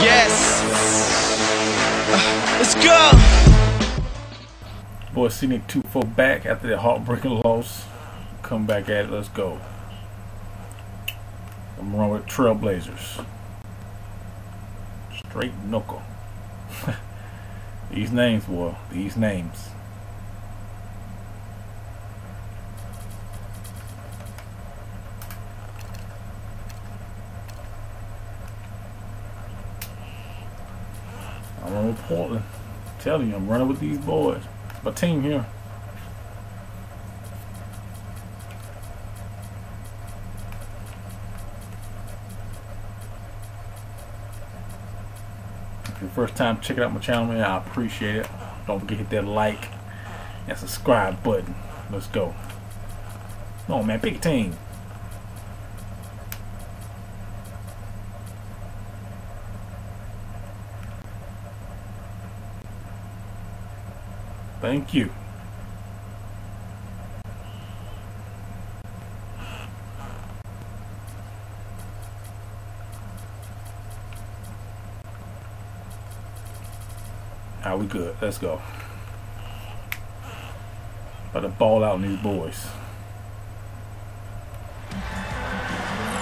Yes. Let's go. Boy, Scenic 2-4 back after that heartbreaking loss. Come back at it. Let's go. I'm running with Trailblazers. Straight knuckle. These names, boy. These names. I'm running with Portland. I'm telling you, I'm running with these boys. My team here. If your first time checking out my channel, man, I appreciate it. Don't forget to hit that like and subscribe button. Let's go. Come on, man, big team. Thank you. Now we good. Let's go. About to ball out these boys.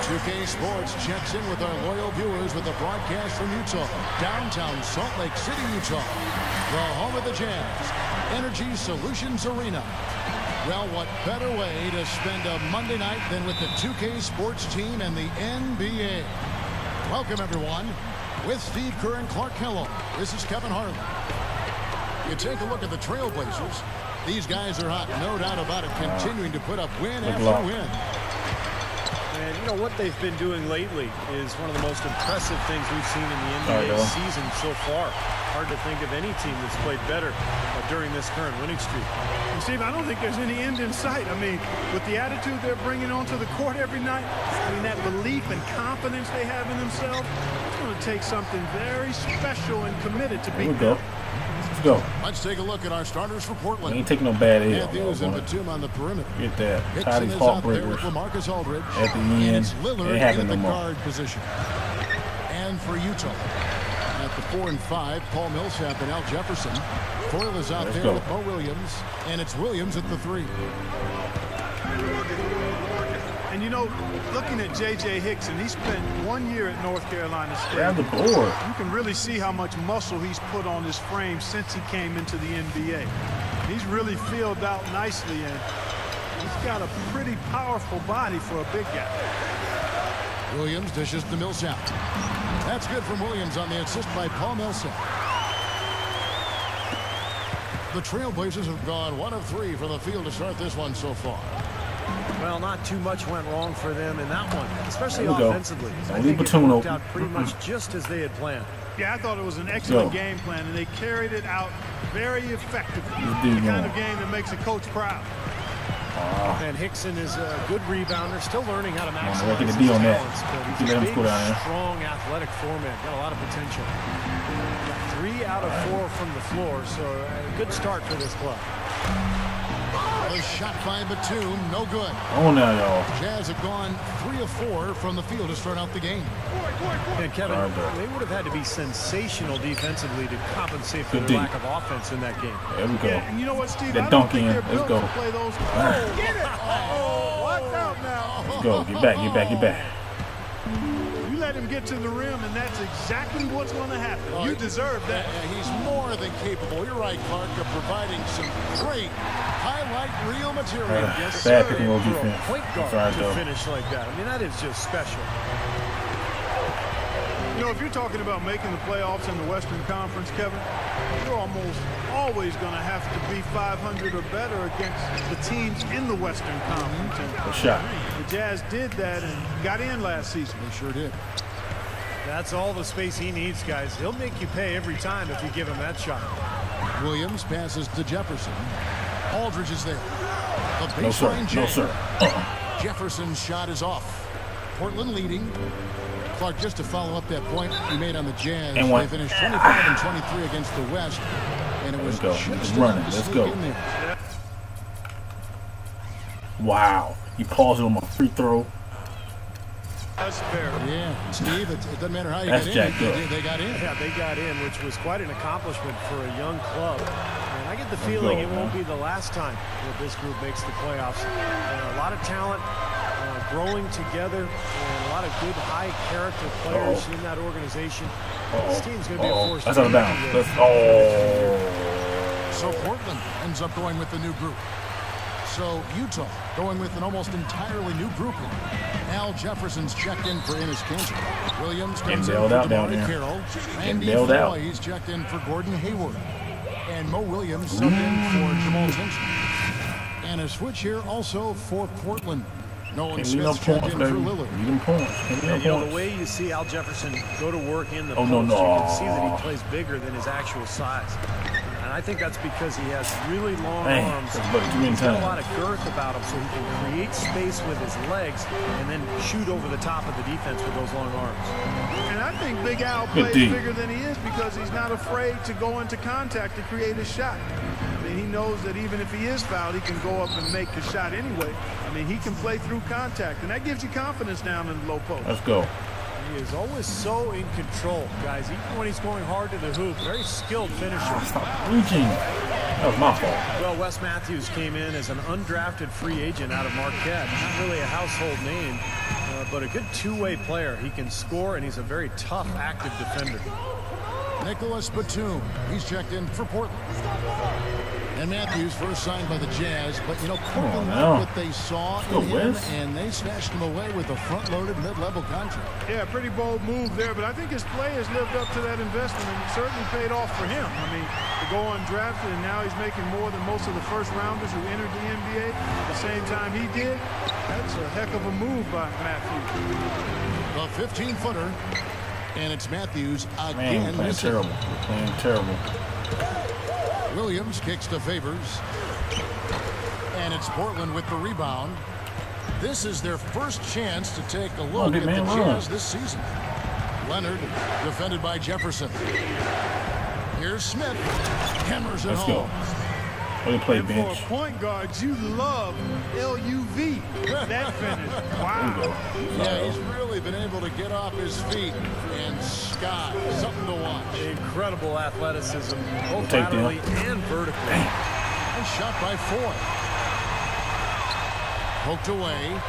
2K Sports checks in with our loyal viewers with a broadcast from Utah, downtown Salt Lake City, Utah, the home of the Jazz, Energy Solutions Arena. Well, what better way to spend a Monday night than with the 2K Sports team and the NBA? Welcome, everyone. With Steve Kerr and Clark Kellogg, this is Kevin Harlan. You take a look at the Trailblazers. These guys are hot, no doubt about it, continuing to put up win after win. And you know what they've been doing lately is one of the most impressive things we've seen in the NBA season so far. Hard to think of any team that's played better during this current winning streak. And Steve, I don't think there's any end in sight. I mean, with the attitude they're bringing onto the court every night, I mean, that belief and confidence they have in themselves, it's going to take something very special and committed to beat them. Let's go. Let's take a look at our starters for Portland. We ain't taking no bad hit. Matthews and Batum on the perimeter. Get that. Tie these Hickson is heartbreakers. Marcus Aldridge. At the end, it's Lillard ain't happening in the no more. guard position. And for Utah, at the 4 and 5, Paul Millsap and Al Jefferson. Foyle is out there with Mo Williams, and it's Williams at the 3. And you know, looking at J.J. Hickson, he spent 1 year at North Carolina State. Grab the board. You can really see how much muscle he's put on his frame since he came into the NBA. He's really filled out nicely, and he's got a pretty powerful body for a big guy. Williams dishes to Millsap. That's good from Williams on the assist by Paul Millsap. The Trailblazers have gone 1 of 3 from the field to start this one so far. Well, not too much went wrong for them in that one, especially offensively. I Leave think it worked out pretty much just as they had planned. Yeah, I thought it was an excellent game plan, and they carried it out very effectively. The kind of game that makes a coach proud. And Hickson is a good rebounder, still learning how to maximize his talents, but he's a big, strong, athletic format. Got a lot of potential. 3 out of 4 from the floor, so a good start for this club. A shot by Batum, no good. Oh, now, y'all. Jazz have gone 3 of 4 from the field to start out the game. And Kevin, they would have had to be sensational defensively to compensate for their lack of offense in that game. There we go. Yeah, and you know what, Steve? That dunk in. Let's go. Play those. Oh, get it! Oh, watch out now. Let's go. Get back. Get back. Get back. You let him get to the rim, and that's exactly what's going to happen. You deserve that. He's more than capable. You're right, Clark, of providing some great highlight reel material. Yes, bad sir. picking roll defense. Point guard to finish like that. I mean, that is just special. You know, if you're talking about making the playoffs in the Western Conference, Kevin, you're almost always going to have to be 500 or better against the teams in the Western Conference. Good shot. The Jazz did that and got in last season. They sure did. That's all the space he needs, guys. He'll make you pay every time if you give him that shot. Williams passes to Jefferson. Aldridge is there. The No, sir. baseline No, jam. sir. Jefferson's shot is off. Portland leading. Clark, just to follow up that point you made on the Jazz, And one. they finished 25 and 23 against the West, and it was Let's go. just Let's enough run it. to Let's sneak go. in there. Wow. He paused it on my free throw. That's fair. Yeah, Steve, it doesn't matter how you That's get in. jacked up. They got in. Yeah, they got in, which was quite an accomplishment for a young club. And I get the feeling it won't be the last time that this group makes the playoffs. A lot of talent growing together, and a lot of good high character players in that organization. This team's going to be a force. That's out of bounds. So Portland ends up going with the new group. So Utah going with an almost entirely new grouping. Al Jefferson's checked in for Enes Kanter. Williams comes in for DeMarre Carroll. Andy Floyd, he's checked in for Gordon Hayward. And Mo Williams subbed in for Jamal Tinsley. And a switch here also for Portland. Nolan Smith's checked in for Lillard. And you know, the way you see Al Jefferson go to work in the post, you can see that he plays bigger than his actual size. And I think that's because he has really long arms. He's got a lot of girth about him, so he can create space with his legs and then shoot over the top of the defense with those long arms. And I think Big Al plays bigger than he is because he's not afraid to go into contact to create a shot. I mean, he knows that even if he is fouled, he can go up and make the shot anyway. I mean, he can play through contact, and that gives you confidence down in the low post. Let's go. He is always so in control, guys. Even when he's going hard to the hoop, very skilled finisher. Stop reaching. That was my fault. Well, Wes Matthews came in as an undrafted free agent out of Marquette. Not really a household name, but a good two-way player. He can score, and he's a very tough, active defender. Nicholas Batum, he's checked in for Portland. And Matthews first signed by the Jazz, but you know, Portland loved what they saw in him, and they snatched him away with a front-loaded mid-level contract. Yeah, pretty bold move there, but I think his play has lived up to that investment, and it certainly paid off for him. I mean, to go undrafted, and now he's making more than most of the first-rounders who entered the NBA at the same time he did. That's a heck of a move by Matthews. A 15-footer, and it's Matthews again. Playing terrible. Playing terrible. Williams kicks to Favors. And it's Portland with the rebound. This is their first chance to take a look at the Jazz this season. Leonard defended by Jefferson. Here's Smith. Hammers it home. And for a point guard, you love LUV. That finish. Wow. Yeah, he's really been able to get off his feet and sky. Something to watch. Incredible athleticism, both laterally and vertically. And shot by Ford. Poked away.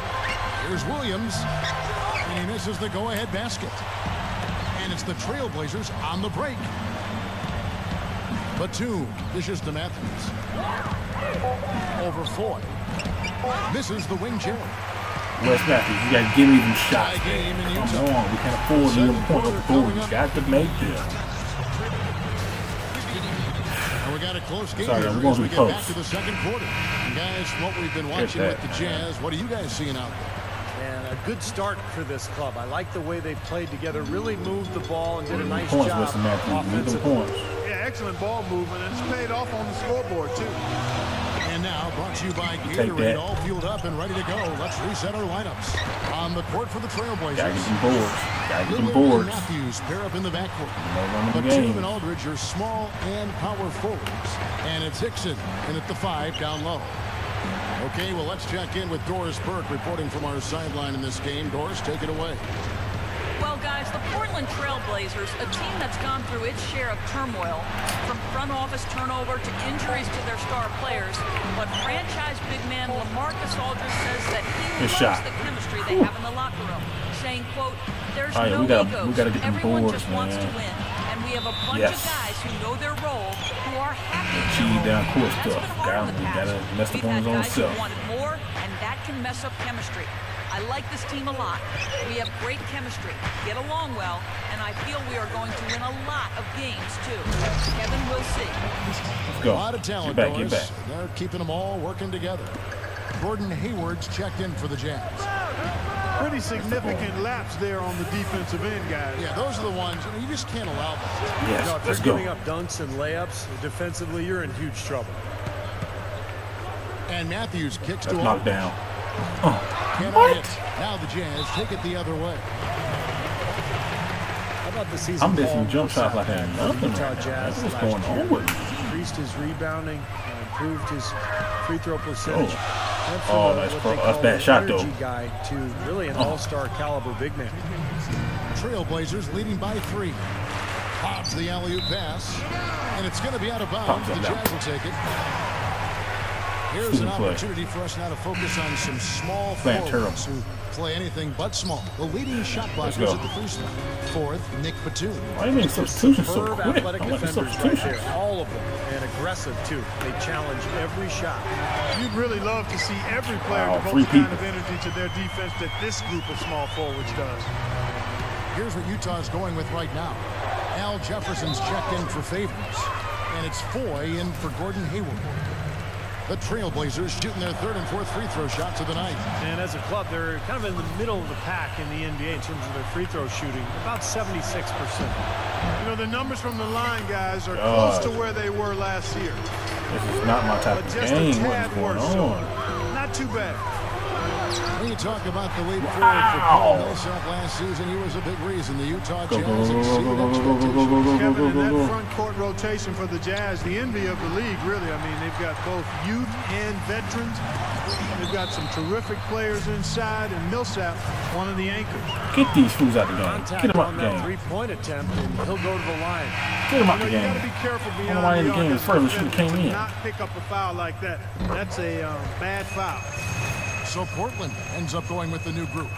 Here's Williams. And he misses the go-ahead basket. And it's the Trailblazers on the break. Batum dishes to Matthews. Over Floyd. Misses the wing Jerry. Wes Matthews, you got to give me these shots. Come on, we can't afford to point on the board. You got to make this. And we got a close game. Sorry, we're going to get back to the second quarter. And guys, what we've been watching with the Jazz, what are you guys seeing out there? And a good start for this club. I like the way they played together, really moved the ball and did a nice job offensively. Excellent ball movement, and it's paid off on the scoreboard, too. And now, brought to you by Gatorade, all fueled up and ready to go. Let's reset our lineups. On the court for the Trailblazers. Gotta get some boards. Gotta get some boards. Matthews pair up in the backcourt. Batum and Aldridge are small and power forwards. And it's Hickson in at the 5 down low. Okay, well, let's check in with Doris Burke reporting from our sideline in this game. Doris, take it away. Well, guys, the Portland Trailblazers, a team that's gone through its share of turmoil, from front office turnover to injuries to their star players, but franchise big man LaMarcus Aldridge says that he loves the chemistry they have in the locker room, saying, quote, there's no egos, everyone just wants to win, and we have a bunch of guys who know their role, who are happy in their role. That's been hard in the past. We've had guys who wanted more, and that can mess up chemistry. I like this team a lot. We have great chemistry, get along well, and I feel we are going to win a lot of games, too. Kevin, we'll see. Let's go. A lot of talent, get back. They're keeping them all working together. Gordon Hayward's checked in for the Jazz. Pretty significant laps there on the defensive end, guys. Yeah, those are the ones, you just can't allow that. Yes, if you're giving up dunks and layups, defensively, you're in huge trouble. And Matthews kicks to knocked down. What? Now the Jazz take it the other way. How about the season? I'm missing jump shots like that. Nothing. Jazz What's going on with me? Increased his rebounding, improved his free throw percentage. Oh, nice cross. That's a bad shot, though. Guy to really an all-star caliber big man. Trailblazers leading by 3. Hobbs the alley-oop pass, and it's going to be out of bounds. The Jazz will take it. Here's an opportunity for us now to focus on some small forwards who play anything but small. The leading shot blockers at the free throw. 4th, Nick Batum. Why do you mean substitutions so quick? Athletic defenders right there, all of them, and aggressive too. They challenge every shot. You'd really love to see every player devote the kind of energy to their defense that this group of small forwards does. Here's what Utah's going with right now. Al Jefferson's checked in for Favors, and it's Foy in for Gordon Hayward. The Trailblazers shooting their 3rd and 4th free throw shots of the night. And as a club, they're kind of in the middle of the pack in the NBA in terms of their free throw shooting, about 76%. You know, the numbers from the line, guys, are close to where they were last year. This is not my type of game. What's going on? Not too bad. When you talk about the leap forward for Paul Millsap last season, he was a big reason the Utah Jazz exceeded expectations. Kevin, in that front court rotation for the Jazz, the envy of the league, really. I mean, they've got both youth and veterans. They've got some terrific players inside, and Millsap, one of the anchors. Get these fools out of the game. Get them out the game. Three-point attempt, and he'll go to the line. Get them out the game. You got to be careful beyond why in the game is first. Should have came in. Not pick up a foul like that. That's a bad foul. So Portland ends up going with the new group.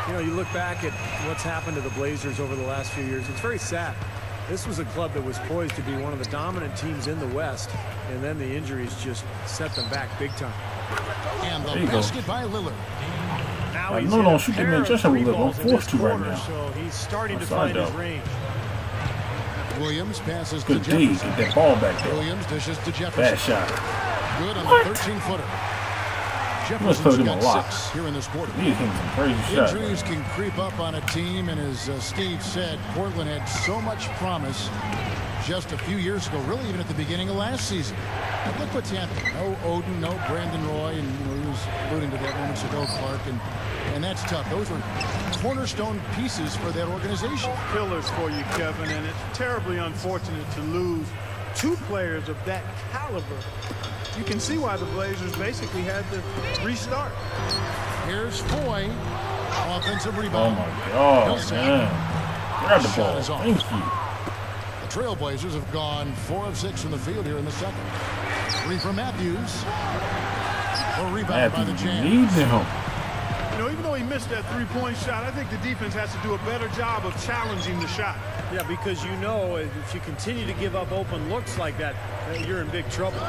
You know, you look back at what's happened to the Blazers over the last few years, it's very sad. This was a club that was poised to be one of the dominant teams in the West, and then the injuries just set them back big time. And the basket by Lillard. Now he's don't shoot them in just a little. I'm forced to right now. So he's starting to find his range. Williams passes to Jefferson. Get that ball back there. Williams dishes to Jefferson. Bad shot. Good on the 13-footer. Jefferson's got 6 here in this quarter. Injuries can creep up on a team, and as Steve said, Portland had so much promise just a few years ago, really even at the beginning of last season. And look what's happening. No Odin, no Brandon Roy, and he was alluding to that moments ago, Clark, and that's tough. Those are cornerstone pieces for that organization. Pillars for you, Kevin, and it's terribly unfortunate to lose 2 players of that caliber. You can see why the Blazers basically had to restart. Here's Foy. Offensive rebound. Oh, my God, man. Grab the ball. Thank you. The Trailblazers have gone 4 of 6 from the field here in the second. 3 for Matthews. A rebound by the Jazz. You know, even though he missed that 3-point shot, I think the defense has to do a better job of challenging the shot. Yeah, because you know if you continue to give up open looks like that, you're in big trouble.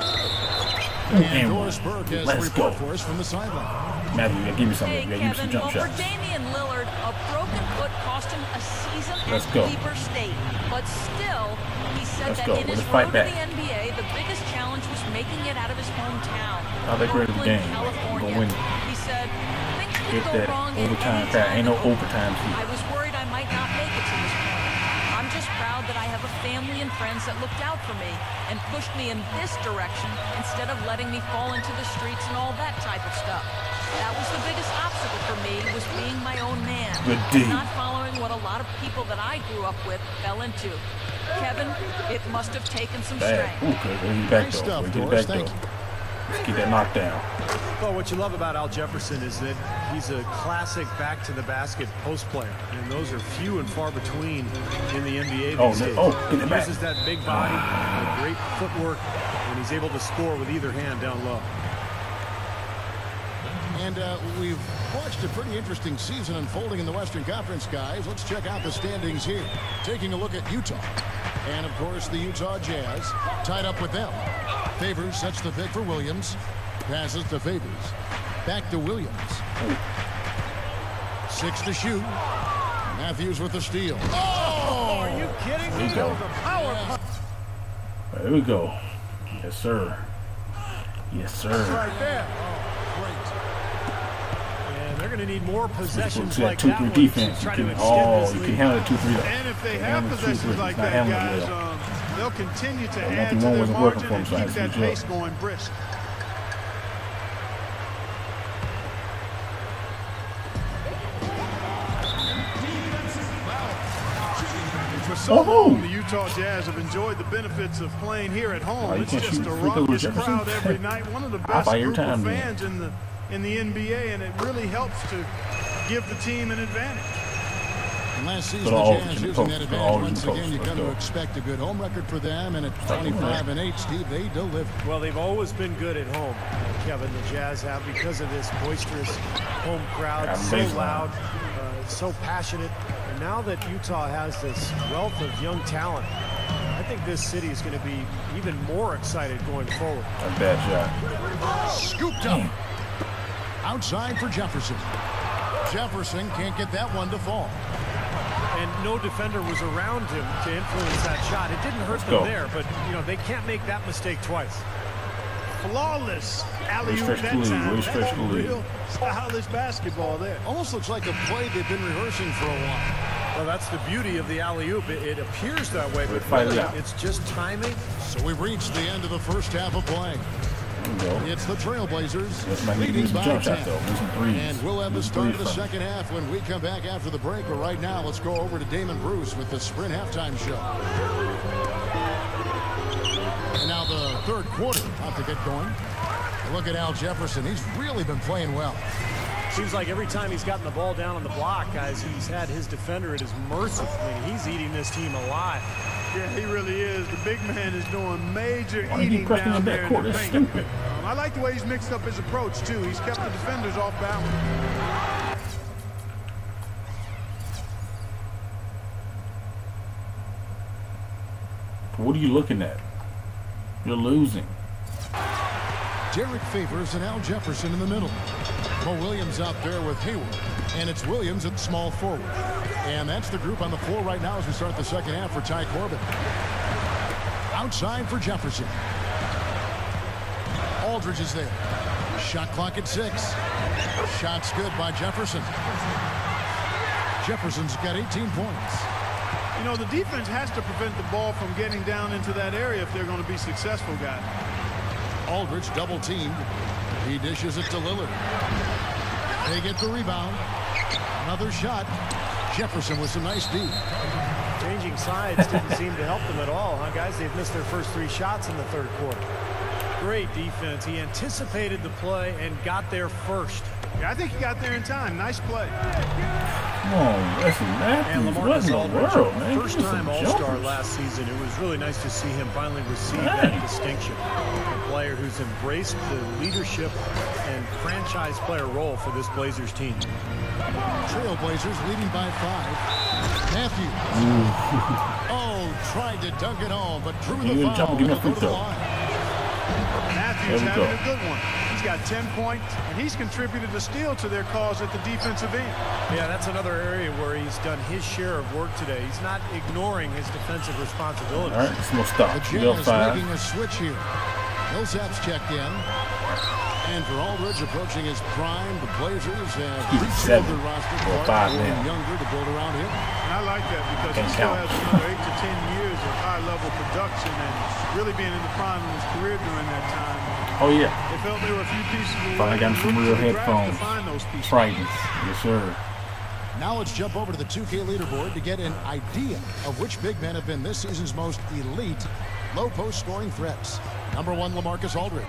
And Doris Burke has a report for us from the sideline. Matthew, give me something. Hey, give me some jump shots. For Damian Lillard, a broken foot cost him a season at Weber State. But still, he said that in his road to the NBA, the biggest challenge was making it out of his hometown, Oakland, California. He said, things could go wrong at any time. Ain't no overtime. I was worried I might not make it to this point. I'm just proud that I have a family and friends that looked out for me and pushed me in this direction instead of letting me fall into the streets and all that type of stuff. That was the biggest obstacle for me, was being my own man. Not following what a lot of people that I grew up with fell into. Kevin, it must have taken some strength. Nice stuff, Doris. Thank you. Let's get that knocked down. Well, what you love about Al Jefferson is that he's a classic back-to-the-basket post player, and those are few and far between in the NBA these days. He uses that big body, great footwork, and he's able to score with either hand down low. And we've watched a pretty interesting season unfolding in the Western Conference, guys. Let's check out the standings here. Taking a look at Utah. And, of course, the Utah Jazz tied up with them. Favors sets the pick for Williams. Passes to Favors. Back to Williams. 6 to shoot. Matthews with the steal. Oh! Are you kidding me? That was a power punch. There we go. Yes, sir. Yes, sir. Right there. They're going to need more possessions like 2-3 defense. You can handle the 2-3. And if they have possessions like that, guys, they'll continue to add to their margin and keep that pace going brisk. For so long, the Utah Jazz have enjoyed the benefits of playing here at home. It's just a raucous crowd every night. One of the best group of fans in the NBA, and it really helps to give the team an advantage. And last season, the Jazz using that advantage once again. You come to expect a good home record for them, and at 25-8, Steve, they deliver. Well, they've always been good at home, Kevin. The Jazz have, because of this boisterous home crowd, so loud, so passionate. And now that Utah has this wealth of young talent, I think this city is going to be even more excited going forward. A bad shot. Scooped up. Outside for Jefferson. Jefferson can't get that one to fall. And no defender was around him to influence that shot. It didn't hurt them there, but, you know, they can't make that mistake twice. Flawless alley-oop that time. That's real stylish basketball there. Almost looks like a play they've been rehearsing for a while. Well, that's the beauty of the alley-oop. It appears that way, but really, it's just timing. So we've reached the end of the first half of play. It's the Trailblazers leading by 10. And we'll have the start of the second half when we come back after the break. But right now, let's go over to Damon Bruce with the Sprint halftime show. And now the third quarter about to get going. Look at Al Jefferson. He's really been playing well. Seems like every time he's gotten the ball down on the block, guys, he's had his defender at his mercy. I mean, he's eating this team alive. Yeah, he really is. The big man is doing major eating down there in the paint. I like the way he's mixed up his approach, too. He's kept the defenders off balance. What are you looking at? You're losing. Derek Favors and Al Jefferson in the middle. Mo Williams out there with Hayward. And it's Williams at small forward. And that's the group on the floor right now as we start the second half for Ty Corbin. Outside for Jefferson. Aldridge is there. Shot clock at 6. Shots good by Jefferson. Jefferson's got 18 points. You know, the defense has to prevent the ball from getting down into that area if they're going to be successful, guys. Aldridge double teamed. He dishes it to Lillard. They get the rebound. Another shot. Jefferson with some nice D. Changing sides didn't seem to help them at all, huh, guys? They've missed their first 3 shots in the third quarter. Great defense. He anticipated the play and got there first. Yeah, I think he got there in time. Nice play. Come on, Wesley Matthews. What in the world, man? First-time All-Star last season. It was really nice to see him finally receive that distinction. A player who's embraced the leadership and franchise player role for this Blazers team. Trailblazers leading by 5. Matthews. Oh, tried to dunk it home, but drew the foul. Matthews having a good one. He's got 10 points, and he's contributed a steal to their cause at the defensive end. Yeah, that's another area where he's done his share of work today. He's not ignoring his defensive responsibilities. All right, it's no stop. The Jazz making a switch here. Millsap's checked in. And for Aldridge approaching his prime, the Blazers have retooled their roster far younger to build around him. And I like that because he still has another 8 to 10 years of high-level production and really being in the prime of his career during that time. Oh, yeah. They felt there were a few pieces away. Finally got some real headphones. Frightens. Yes, sir. Now let's jump over to the 2K leaderboard to get an idea of which big men have been this season's most elite low-post scoring threats. Number 1, LaMarcus Aldridge.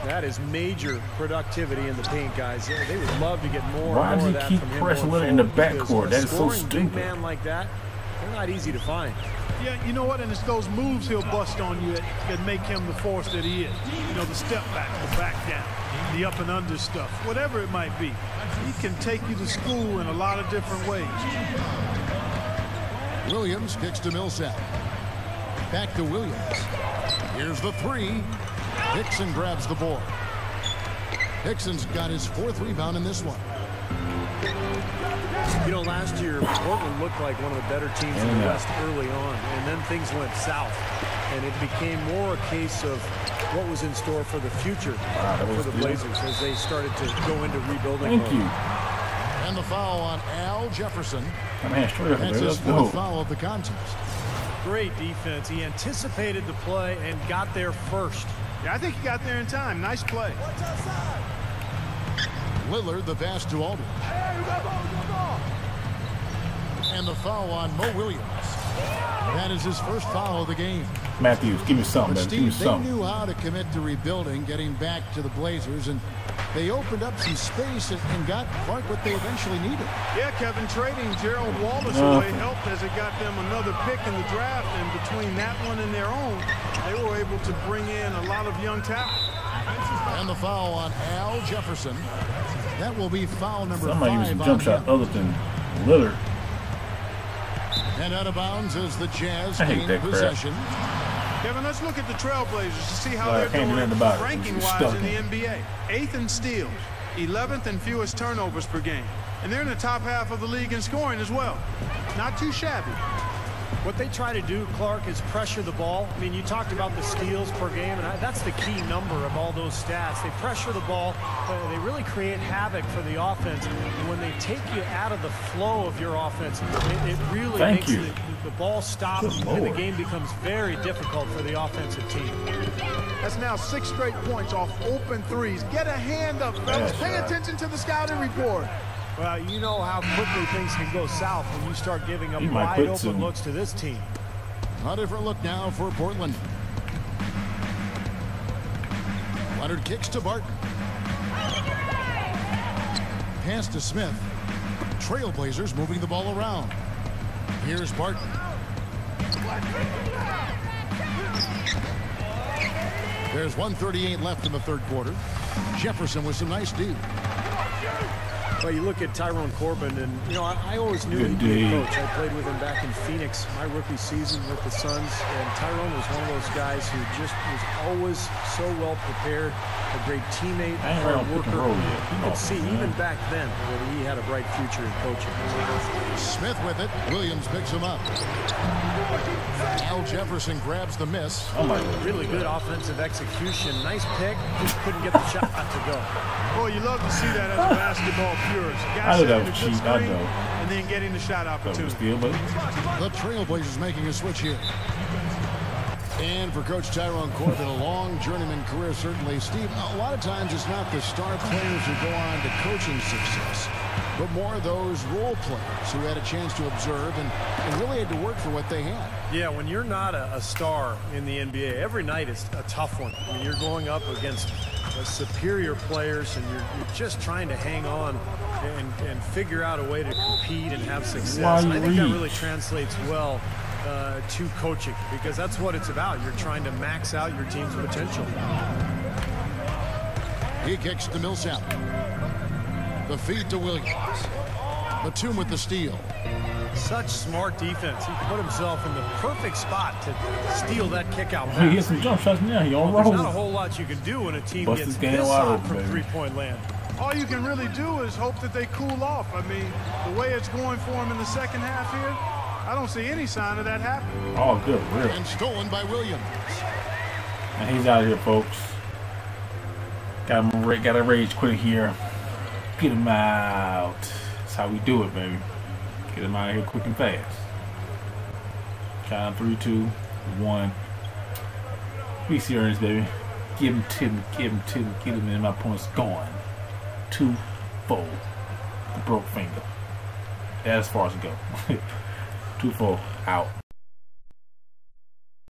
That is major productivity in the paint, guys. They would love to get more. Why does he keep pressing Lillard in the backcourt? That is so stupid. Big man like that, they're not easy to find. Yeah, you know what? And it's those moves he'll bust on you that make him the force that he is. You know, the step back, the back down, the up and under stuff, whatever it might be. He can take you to school in a lot of different ways. Williams kicks to Millsap. Back to Williams. Here's the 3. Hickson grabs the board. Hickson's got his 4th rebound in this one. You know, last year, Portland looked like one of the better teams in the West early on, and then things went south, and it became more a case of what was in store for the future for the Blazers as they started to go into rebuilding mode. Thank you. And the foul on Al Jefferson. That's his 4th foul of the contest. Great defense. He anticipated the play and got there first. Yeah, I think he got there in time. Nice play. Lillard, the pass to Aldridge. And the foul on Mo Williams. That is his first foul of the game. Matthews, give me something, But man. Give me Steve, they something. knew how to commit to rebuilding, getting back to the Blazers, and they opened up some space and got Clark what they eventually needed. Yeah, Kevin, trading Gerald Wallace away helped as it got them another pick in the draft, and between that one and their own, they were able to bring in a lot of young talent. And the foul on Al Jefferson. That will be foul number 5 Somebody using on jump shot him. other than Lillard. And out of bounds as the Jazz I hate gain that crap. possession. Kevin, let's look at the Trailblazers to see how Sorry, I they're can't do doing nothing about it. ranking-wise Stuck. in the NBA. 8th in steals, 11th in fewest turnovers per game. And they're in the top half of the league in scoring as well. Not too shabby. What they try to do, Clark, is pressure the ball. I mean, you talked about the steals per game, and that's the key number of all those stats. They pressure the ball. They really create havoc for the offense. And when they take you out of the flow of your offense, it really Thank makes you. the ball stop, Good and the Lord. game becomes very difficult for the offensive team. That's now 6 straight points off open threes. Get a hand up, fellas. That's Pay right. attention to the scouting report. Well, you know how quickly things can go south when you start giving up He might wide quit open soon. looks to this team. A different look now for Portland. Leonard kicks to Barton. Pass to Smith. Trailblazers moving the ball around. Here's Barton. There's 1:38 left in the third quarter. Jefferson with some nice D. Well, you look at Tyrone Corbin, and, you know, I always knew Good he'd be a D. coach. I played with him back in Phoenix, my rookie season with the Suns, and Tyrone was one of those guys who just was always so well prepared, a great teammate, I ain't hard right on pick and worker. roll yet. You could see even back then that he had a bright future in coaching. Smith with it. Williams picks him up. Al Jefferson grabs the miss. Oh my God. Really good offensive execution. Nice pick. Just couldn't get the shot to go. Boy, you love to see that as a basketball purist. I Guys know that setting was a good cheap, I screen know. and then getting the shot That was opportunity. steal, but The Trailblazers making a switch here. And for Coach Tyrone Corbin, a long journeyman career, certainly. Steve, a lot of times it's not the star players who go on to coaching success, but more those role players who had a chance to observe and really had to work for what they had. Yeah, when you're not a star in the NBA, every night is a tough one. I mean, you're going up against superior players, and you're just trying to hang on and figure out a way to compete and have success. And I think that really translates well to coaching, because that's what it's about. You're trying to max out your team's potential. He kicks to Millsap. The feed to Williams. Batum with the steal. Such smart defense. He put himself in the perfect spot to steal that kick-out he pass. hit some jump shots now. He on There's not a roll. whole lot you can do when a team Bust gets this game this wide hot open, from baby. three-point land. All you can really do is hope that they cool off. I mean, the way it's going for them in the second half here, I don't see any sign of that happening. Oh, good, real. And stolen by Williams. And he's out of here, folks. Got a rage quit here. Get him out. That's how we do it, baby. Get him out of here quick and fast. Count 3, 2, 1. We serious, baby. Give him to me, give him to me, get him in. My points gone. 2-4. The broke finger. As far as it go. 2-4 out.